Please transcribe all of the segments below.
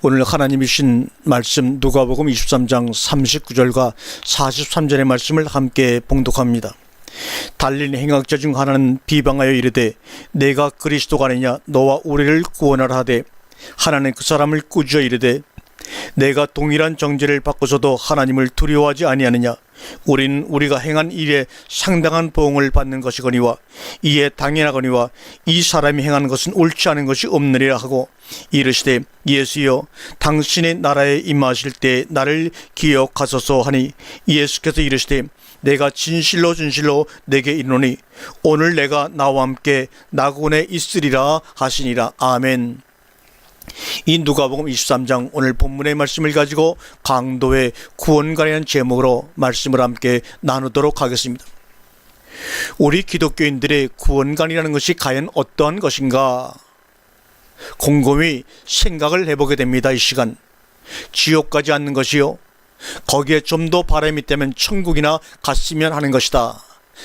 오늘 하나님이 주신 말씀 누가복음 23장 39절과 43절의 말씀을 함께 봉독합니다. 달린 행악자 중 하나는 비방하여 이르되 내가 그리스도가 아니냐 너와 우리를 구원하라 하되 하나는 그 사람을 꾸짖어 이르되 내가 동일한 정죄를 받고서도 하나님을 두려워하지 아니하느냐 우리는 우리가 행한 일에 상당한 보응을 받는 것이거니와 이에 당연하거니와 이 사람이 행한 것은 옳지 않은 것이 없느니라 하고 이르시되 예수여 당신의 나라에 임하실 때 나를 기억하소서 하니 예수께서 이르시되 내가 진실로 진실로 내게 이르노니 오늘 내가 나와 함께 낙원에 있으리라 하시니라. 아멘. 이 누가복음 23장 오늘 본문의 말씀을 가지고 강도의 구원관이라는 제목으로 말씀을 함께 나누도록 하겠습니다. 우리 기독교인들의 구원관이라는 것이 과연 어떠한 것인가 곰곰이 생각을 해보게 됩니다. 이 시간 지옥 가지 않는 것이요 거기에 좀 더 바람이 있다면 천국이나 갔으면 하는 것이다.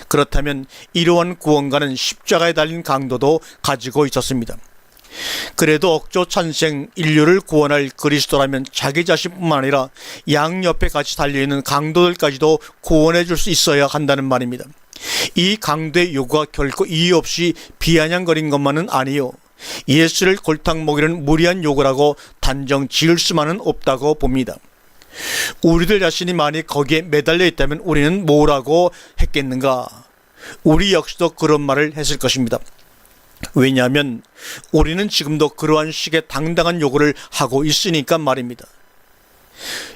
그렇다면 이러한 구원관은 십자가에 달린 강도도 가지고 있었습니다. 그래도 억조 찬생 인류를 구원할 그리스도라면 자기 자신뿐만 아니라 양옆에 같이 달려있는 강도들까지도 구원해 줄 수 있어야 한다는 말입니다. 이 강도의 요구가 결코 이유 없이 비아냥거린 것만은 아니요 예수를 골탕 먹이는 무리한 요구라고 단정 지을 수만은 없다고 봅니다. 우리들 자신이 만약 거기에 매달려 있다면 우리는 뭐라고 했겠는가? 우리 역시도 그런 말을 했을 것입니다. 왜냐하면 우리는 지금도 그러한 식의 당당한 요구를 하고 있으니까 말입니다.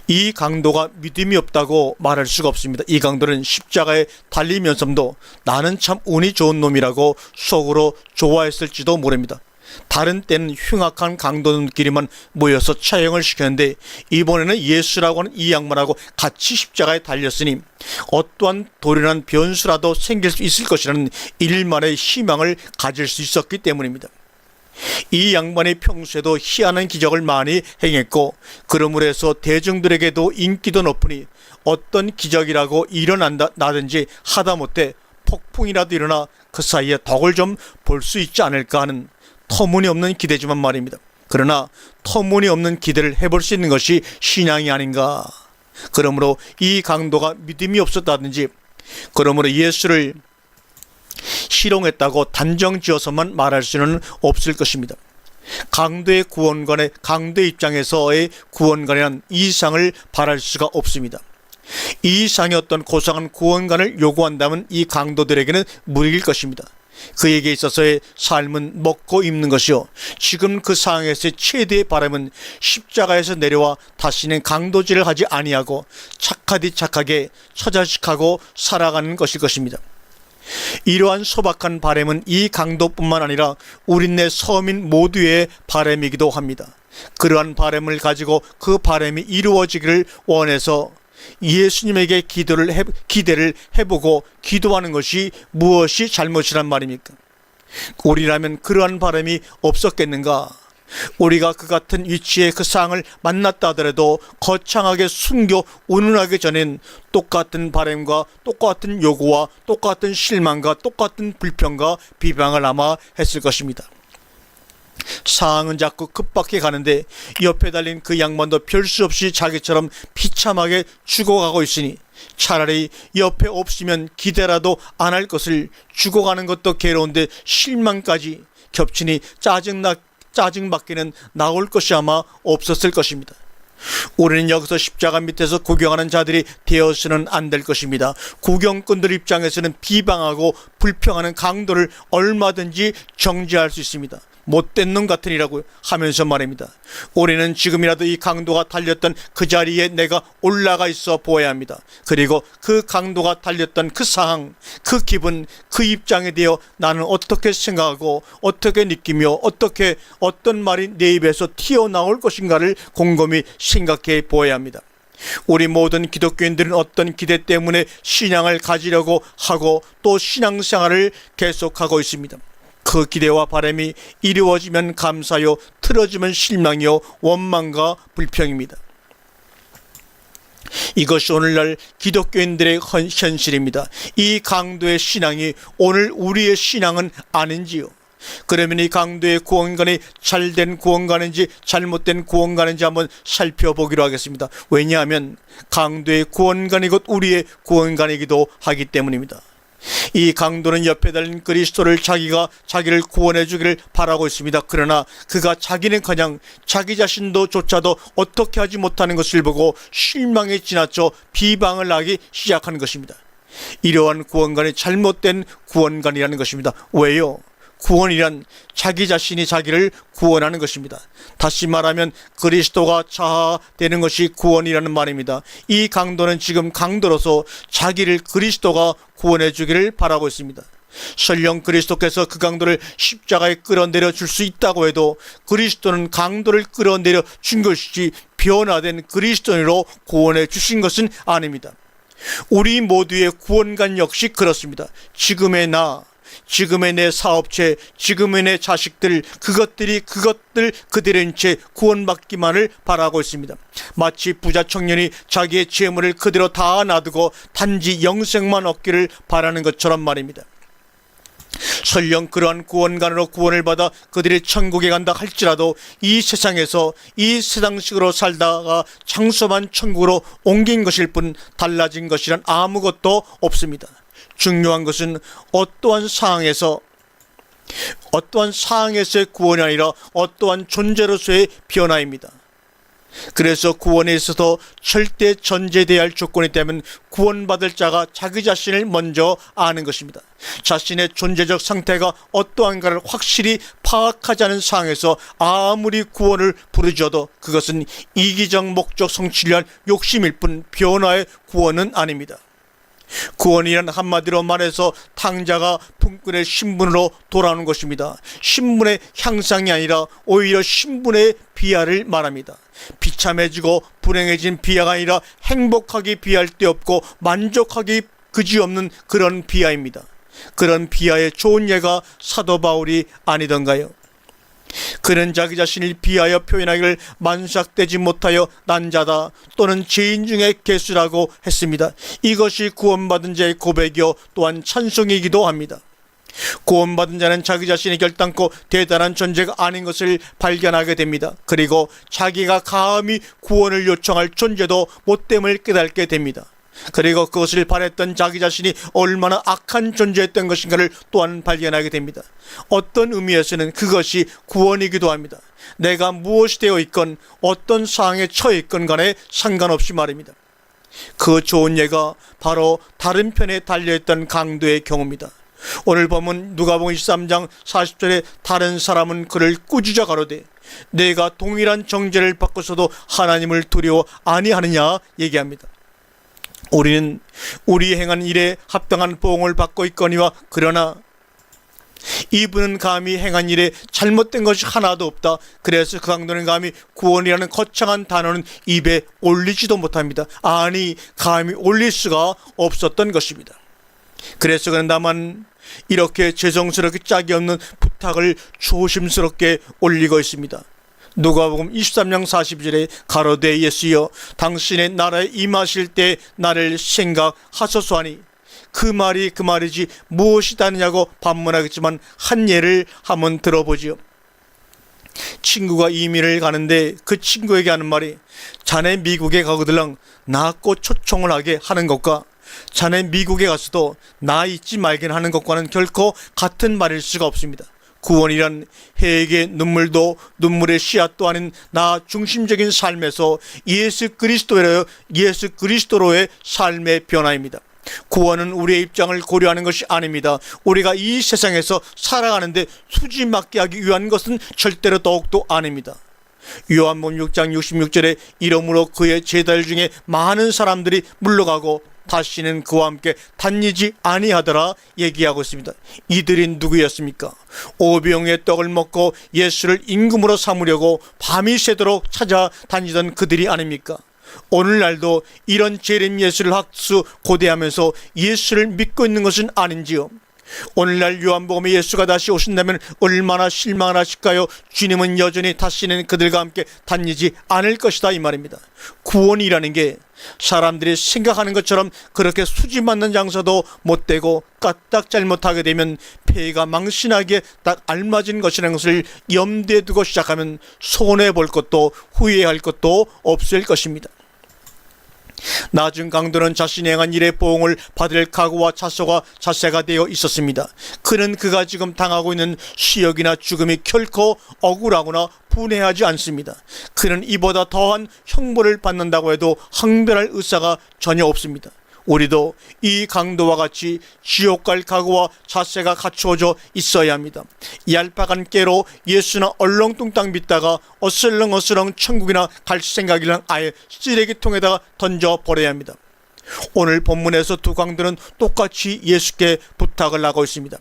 이 강도가 믿음이 없다고 말할 수가 없습니다. 이 강도는 십자가에 달리면서도 나는 참 운이 좋은 놈이라고 속으로 좋아했을지도 모릅니다. 다른 때는 흉악한 강도들끼리만 모여서 처형을 시켰는데 이번에는 예수라고 하는 이 양반하고 같이 십자가에 달렸으니 어떠한 도련한 변수라도 생길 수 있을 것이라는 일만의 희망을 가질 수 있었기 때문입니다. 이 양반이 평소에도 희한한 기적을 많이 행했고 그러므로 해서 대중들에게도 인기도 높으니 어떤 기적이라고 일어난다든지 하다못해 폭풍이라도 일어나 그 사이에 덕을 좀 볼 수 있지 않을까 하는 터무니없는 기대지만 말입니다. 그러나 터무니없는 기대를 해볼 수 있는 것이 신앙이 아닌가. 그러므로 이 강도가 믿음이 없었다든지 그러므로 예수를 희롱했다고 단정지어서만 말할 수는 없을 것입니다. 강도의 구원관의 강도의 입장에서의 구원관이란 이상을 바랄 수가 없습니다. 이 이상의 어떤 고상한 구원관을 요구한다면 이 강도들에게는 무리일 것입니다. 그에게 있어서의 삶은 먹고 입는 것이요 지금 그 상황에서의 최대의 바람은 십자가에서 내려와 다시는 강도질을 하지 아니하고 착하디 착하게 처자식하고 살아가는 것일 것입니다. 이러한 소박한 바람은 이 강도뿐만 아니라 우리네 서민 모두의 바람이기도 합니다. 그러한 바람을 가지고 그 바람이 이루어지기를 원해서 예수님에게 기대를 해보고 기도하는 것이 무엇이 잘못이란 말입니까? 우리라면 그러한 바람이 없었겠는가? 우리가 그 같은 위치에 그 상을 만났다 하더라도 거창하게 숨겨 운운하기 전엔 똑같은 바람과 똑같은 요구와 똑같은 실망과 똑같은 불평과 비방을 아마 했을 것입니다. 상황은 자꾸 급박해 가는데 옆에 달린 그 양반도 별 수 없이 자기처럼 비참하게 죽어가고 있으니 차라리 옆에 없으면 기대라도 안 할 것을 죽어가는 것도 괴로운데 실망까지 겹치니 짜증밖에는 나올 것이 아마 없었을 것입니다. 우리는 여기서 십자가 밑에서 구경하는 자들이 되어서는 안 될 것입니다. 구경꾼들 입장에서는 비방하고 불평하는 강도를 얼마든지 정죄할 수 있습니다. 못된 놈 같으니라고 하면서 말입니다. 우리는 지금이라도 이 강도가 달렸던 그 자리에 내가 올라가 있어 보아야 합니다. 그리고 그 강도가 달렸던 그 상황, 그 기분, 그 입장에 대해 나는 어떻게 생각하고 어떻게 느끼며 어떤 말이 내 입에서 튀어나올 것인가를 곰곰이 생각해 보아야 합니다. 우리 모든 기독교인들은 어떤 기대 때문에 신앙을 가지려고 하고 또 신앙생활을 계속하고 있습니다. 그 기대와 바람이 이루어지면 감사요, 틀어지면 실망이요, 원망과 불평입니다. 이것이 오늘날 기독교인들의 현실입니다. 이 강도의 신앙이 오늘 우리의 신앙은 아닌지요? 그러면 이 강도의 구원관이 잘된 구원관인지 잘못된 구원관인지 한번 살펴보기로 하겠습니다. 왜냐하면 강도의 구원관이 곧 우리의 구원관이기도 하기 때문입니다. 이 강도는 옆에 달린 그리스도를 자기를 구원해 주기를 바라고 있습니다. 그러나 그가 자기는커녕 자기 자신도 조차도 어떻게 하지 못하는 것을 보고 실망에 지나쳐 비방을 하기 시작하는 것입니다. 이러한 구원관이 잘못된 구원관이라는 것입니다. 왜요? 구원이란 자기 자신이 자기를 구원하는 것입니다. 다시 말하면 그리스도가 자아되는 것이 구원이라는 말입니다. 이 강도는 지금 강도로서 자기를 그리스도가 구원해 주기를 바라고 있습니다. 설령 그리스도께서 그 강도를 십자가에 끌어내려 줄 수 있다고 해도 그리스도는 강도를 끌어내려 준 것이지 변화된 그리스도인으로 구원해 주신 것은 아닙니다. 우리 모두의 구원관 역시 그렇습니다. 지금의 나, 지금의 내 사업체, 지금의 내 자식들, 그들의 인체 구원받기만을 바라고 있습니다. 마치 부자 청년이 자기의 재물을 그대로 다 놔두고 단지 영생만 얻기를 바라는 것처럼 말입니다. 설령 그러한 구원관으로 구원을 받아 그들이 천국에 간다 할지라도 이 세상에서 이 세상식으로 살다가 장소만 천국으로 옮긴 것일 뿐 달라진 것이란 아무것도 없습니다. 중요한 것은 어떠한 상황에서의 구원이 아니라 어떠한 존재로서의 변화입니다. 그래서 구원에 있어서 절대 전제되어야 할 조건이 있다면 구원받을 자가 자기 자신을 먼저 아는 것입니다. 자신의 존재적 상태가 어떠한가를 확실히 파악하지 않은 상황에서 아무리 구원을 부르짖어도 그것은 이기적 목적 성취를 위한 욕심일 뿐 변화의 구원은 아닙니다. 구원이란 한마디로 말해서 탕자가 품꾼의 신분으로 돌아오는 것입니다. 신분의 향상이 아니라 오히려 신분의 비하를 말합니다. 비참해지고 불행해진 비하가 아니라 행복하기 비할 데 없고 만족하기 그지없는 그런 비하입니다. 그런 비하의 좋은 예가 사도 바울이 아니던가요? 그는 자기 자신을 비하여 표현하기를 만삭되지 못하여 난자다 또는 죄인 중에 괴수라고 했습니다. 이것이 구원받은 자의 고백이요 또한 찬송이기도 합니다. 구원받은 자는 자기 자신이 결단코 대단한 존재가 아닌 것을 발견하게 됩니다. 그리고 자기가 감히 구원을 요청할 존재도 못됨을 깨닫게 됩니다. 그리고 그것을 바랬던 자기 자신이 얼마나 악한 존재였던 것인가를 또한 발견하게 됩니다. 어떤 의미에서는 그것이 구원이기도 합니다. 내가 무엇이 되어 있건 어떤 상황에 처해 있건 간에 상관없이 말입니다. 그 좋은 예가 바로 다른 편에 달려있던 강도의 경우입니다. 오늘 보면 누가복음 23장 40절에 다른 사람은 그를 꾸짖어 가로되 내가 동일한 정죄를 받고서도 하나님을 두려워 아니하느냐 얘기합니다. 우리는 우리 행한 일에 합당한 보응을 받고 있거니와 그러나 이분은 감히 행한 일에 잘못된 것이 하나도 없다. 그래서 그 강도는 감히 구원이라는 거창한 단어는 입에 올리지도 못합니다. 아니 감히 올릴 수가 없었던 것입니다. 그래서 그는 다만 이렇게 죄송스럽게 짝이 없는 부탁을 조심스럽게 올리고 있습니다. 누가복음 23장 42절에 가로되 예수여 당신의 나라에 임하실 때 나를 생각하소서 하니 그 말이지 무엇이 다르냐고 반문하겠지만 한 예를 한번 들어보지요. 친구가 이민을 가는데 그 친구에게 하는 말이 자네 미국에 가거들랑 나 꼭 초청을 하게 하는 것과 자네 미국에 가서도 나 잊지 말게 하는 것과는 결코 같은 말일 수가 없습니다. 구원이란 해에게 눈물도 눈물의 씨앗도 아닌 나 중심적인 삶에서 예수 그리스도로의 삶의 변화입니다. 구원은 우리의 입장을 고려하는 것이 아닙니다. 우리가 이 세상에서 살아가는데 수지맞게 하기 위한 것은 절대로 더욱도 아닙니다. 요한복음 6장 66절에 이러므로 그의 제자들 중에 많은 사람들이 물러가고 다시는 그와 함께 다니지 아니하더라 얘기하고 있습니다. 이들이 누구였습니까? 오병의 떡을 먹고 예수를 임금으로 삼으려고 밤이 새도록 찾아다니던 그들이 아닙니까? 오늘날도 이런 재림 예수를 학수 고대하면서 예수를 믿고 있는 것은 아닌지요? 오늘날 요한복음에 예수가 다시 오신다면 얼마나 실망을 하실까요? 주님은 여전히 다시는 그들과 함께 다니지 않을 것이다, 이 말입니다. 구원이라는 게 사람들이 생각하는 것처럼 그렇게 수지 맞는 장사도 못되고 까딱 잘못하게 되면 폐가 망신하기에 딱 알맞은 것이라는 것을 염두에 두고 시작하면 손해볼 것도 후회할 것도 없을 것입니다. 나중 강도는 자신이 행한 일의 보응을 받을 각오와 자세가 되어 있었습니다. 그는 그가 지금 당하고 있는 수역이나 죽음이 결코 억울하거나 분해하지 않습니다. 그는 이보다 더한 형벌을 받는다고 해도 항변할 의사가 전혀 없습니다. 우리도 이 강도와 같이 지옥 갈 각오와 자세가 갖추어져 있어야 합니다. 얄팍한 깨로 예수나 얼렁뚱땅 믿다가 어슬렁어슬렁 천국이나 갈 생각이란 아예 쓰레기통에다가 던져버려야 합니다. 오늘 본문에서 두 강도는 똑같이 예수께 부탁을 하고 있습니다.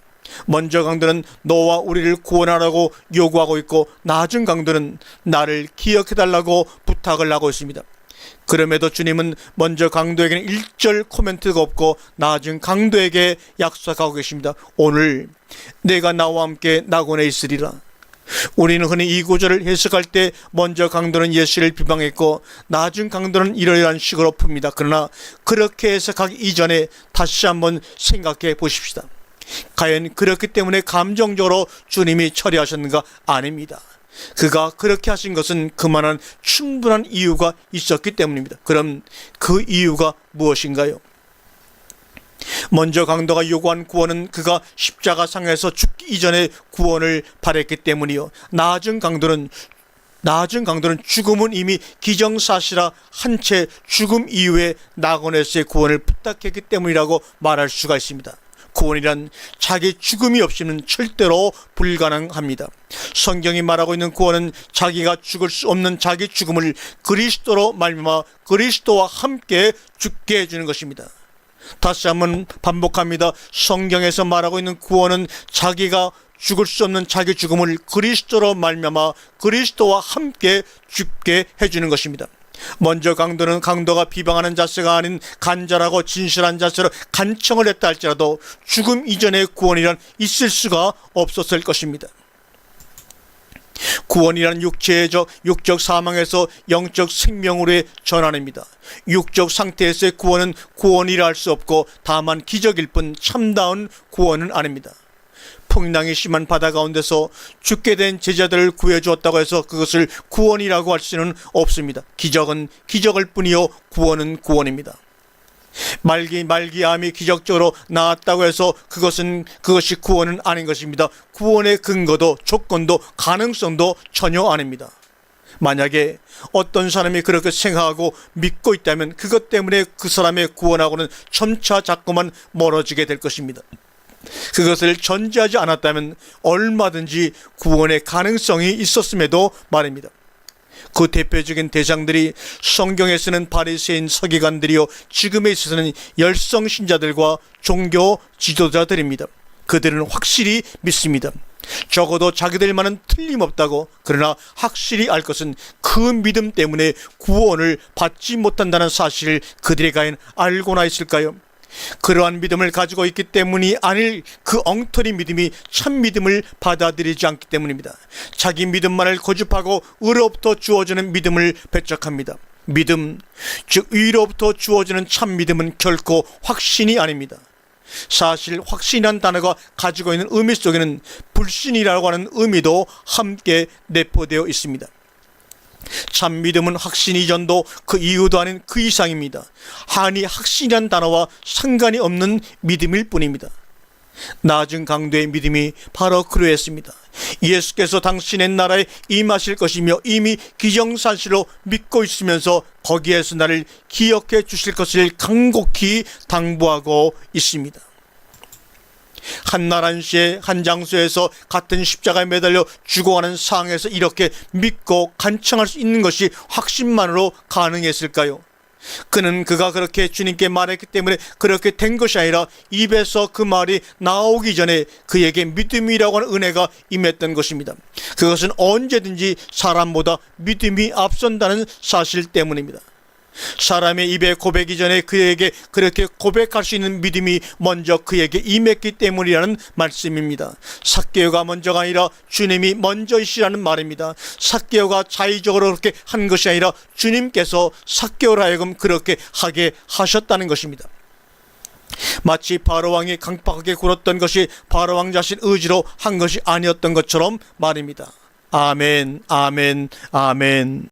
먼저 강도는 너와 우리를 구원하라고 요구하고 있고, 낮은 강도는 나를 기억해달라고 부탁을 하고 있습니다. 그럼에도 주님은 먼저 강도에게는 1절 코멘트가 없고 낮은 강도에게 약속하고 계십니다. 오늘 내가 나와 함께 낙원에 있으리라. 우리는 흔히 이 구절을 해석할 때 먼저 강도는 예수를 비방했고 낮은 강도는 이러한 식으로 풉니다. 그러나 그렇게 해석하기 이전에 다시 한번 생각해 보십시다. 과연 그렇기 때문에 감정적으로 주님이 처리하셨는가? 아닙니다. 그가 그렇게 하신 것은 그만한 충분한 이유가 있었기 때문입니다. 그럼 그 이유가 무엇인가요? 먼저 강도가 요구한 구원은 그가 십자가상에서 죽기 이전에 구원을 바랬기 때문이요, 낮은 강도는 죽음은 이미 기정사실화 한 채 죽음 이후에 낙원에서의 구원을 부탁했기 때문이라고 말할 수가 있습니다. 구원이란 자기 죽음이 없이는 절대로 불가능합니다. 성경이 말하고 있는 구원은 자기가 죽을 수 없는 자기 죽음을 그리스도로 말미암아 그리스도와 함께 죽게 해주는 것입니다. 다시 한번 반복합니다. 성경에서 말하고 있는 구원은 자기가 죽을 수 없는 자기 죽음을 그리스도로 말미암아 그리스도와 함께 죽게 해주는 것입니다. 먼저 강도가 비방하는 자세가 아닌 간절하고 진실한 자세로 간청을 했다 할지라도 죽음 이전의 구원이란 있을 수가 없었을 것입니다. 구원이란 육적 사망에서 영적 생명으로의 전환입니다. 육적 상태에서의 구원은 구원이라 할 수 없고 다만 기적일 뿐 참다운 구원은 아닙니다. 풍랑이 심한 바다 가운데서 죽게 된 제자들을 구해주었다고 해서 그것을 구원이라고 할 수는 없습니다. 기적은 기적일 뿐이요, 구원은 구원입니다. 말기암이 기적적으로 나았다고 해서 그것이 구원은 아닌 것입니다. 구원의 근거도 조건도 가능성도 전혀 아닙니다. 만약에 어떤 사람이 그렇게 생각하고 믿고 있다면 그것 때문에 그 사람의 구원하고는 점차 자꾸만 멀어지게 될 것입니다. 그것을 전제하지 않았다면 얼마든지 구원의 가능성이 있었음에도 말입니다. 그 대표적인 대상들이 성경에 쓰는 바리새인 서기관들이요, 지금에 있어서는 열성신자들과 종교 지도자들입니다. 그들은 확실히 믿습니다. 적어도 자기들만은 틀림없다고. 그러나 확실히 알 것은 그 믿음 때문에 구원을 받지 못한다는 사실을 그들이 과연 알고나 있을까요? 그러한 믿음을 가지고 있기 때문이 아닐 그 엉터리 믿음이 참 믿음을 받아들이지 않기 때문입니다. 자기 믿음만을 고집하고 의로부터 주어지는 믿음을 배척합니다. 믿음, 즉 의로부터 주어지는 참 믿음은 결코 확신이 아닙니다. 사실 확신이란 단어가 가지고 있는 의미 속에는 불신이라고 하는 의미도 함께 내포되어 있습니다. 참 믿음은 확신 이전도 그 이후도 아닌 그 이상입니다. 한이 확신이란 단어와 상관이 없는 믿음일 뿐입니다. 낮은 강도의 믿음이 바로 그러했습니다. 예수께서 당신의 나라에 임하실 것이며 이미 기정사실로 믿고 있으면서 거기에서 나를 기억해 주실 것을 간곡히 당부하고 있습니다. 한 날 한시에 한 장소에서 같은 십자가에 매달려 죽어가는 상황에서 이렇게 믿고 간청할 수 있는 것이 확신만으로 가능했을까요? 그가 그렇게 주님께 말했기 때문에 그렇게 된 것이 아니라 입에서 그 말이 나오기 전에 그에게 믿음이라고 하는 은혜가 임했던 것입니다. 그것은 언제든지 사람보다 믿음이 앞선다는 사실 때문입니다. 사람의 입에 고백이 전에 그에게 그렇게 고백할 수 있는 믿음이 먼저 그에게 임했기 때문이라는 말씀입니다. 삭개오가 먼저가 아니라 주님이 먼저이시라는 말입니다. 삭개오가 자의적으로 그렇게 한 것이 아니라 주님께서 삭개오로 하여금 그렇게 하게 하셨다는 것입니다. 마치 바로왕이 강팍하게 굴었던 것이 바로왕 자신 의지로 한 것이 아니었던 것처럼 말입니다. 아멘, 아멘, 아멘.